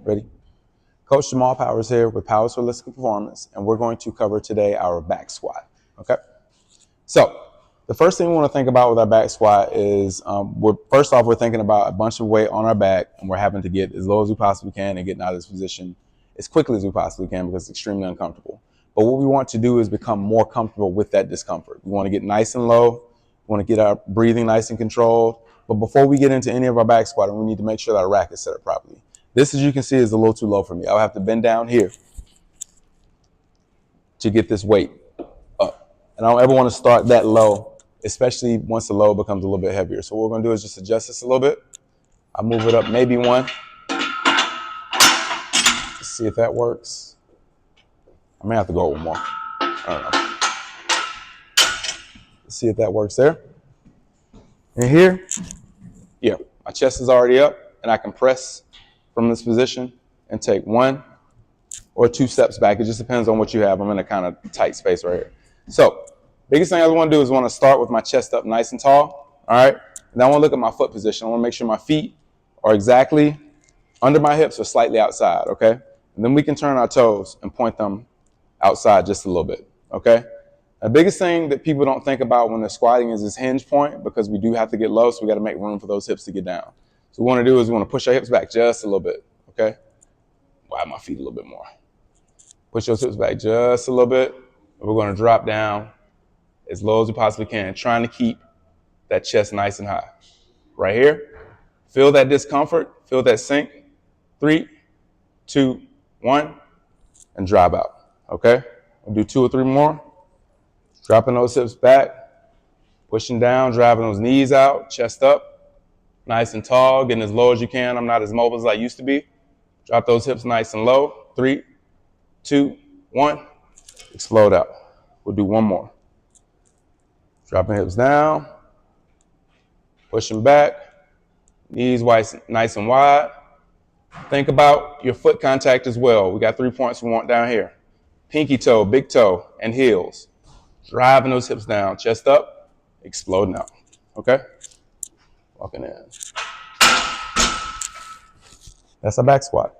Ready? Coach Jamal Powers here with Powers Holistic Performance, and we're going to cover today our back squat. Okay? So, the first thing we want to think about with our back squat is first off, we're thinking about a bunch of weight on our back, and we're having to get as low as we possibly can and getting out of this position as quickly as we possibly can because it's extremely uncomfortable. But what we want to do is become more comfortable with that discomfort. We want to get nice and low. We want to get our breathing nice and controlled. But before we get into any of our back squatting, we need to make sure that our rack is set up properly. This, as you can see, is a little too low for me. I'll have to bend down here to get this weight up. And I don't ever want to start that low, especially once the load becomes a little bit heavier. So what we're going to do is just adjust this a little bit. I'll move it up maybe one. Let's see if that works. I may have to go one more. I don't know. Let's see if that works there. And here, yeah, my chest is already up, and I can press from this position and take 1 or 2 steps back. It just depends on what you have. I'm in a kind of tight space right here. So, biggest thing I want to do is want to start with my chest up nice and tall. All right. And then I want to look at my foot position. I want to make sure my feet are exactly under my hips or slightly outside. Okay. And then we can turn our toes and point them outside just a little bit. Okay. The biggest thing that people don't think about when they're squatting is this hinge point, because we do have to get low. So we got to make room for those hips to get down. So what we want to do is we want to push our hips back just a little bit. Okay. Widen my feet a little bit more. Push those hips back just a little bit. And we're going to drop down as low as we possibly can, trying to keep that chest nice and high. Right here. Feel that discomfort. Feel that sink. 3, 2, 1, and drop out. Okay? We'll do 2 or 3 more. Dropping those hips back. Pushing down, driving those knees out, chest up. Nice and tall, getting as low as you can. I'm not as mobile as I used to be. Drop those hips nice and low. 3, 2, 1. Explode out. We'll do 1 more. Dropping hips down. Pushing back. Knees nice and wide. Think about your foot contact as well. We got 3 points we want down here. Pinky toe, big toe, and heels. Driving those hips down. Chest up. Exploding out. Okay? Walking in. That's a back squat.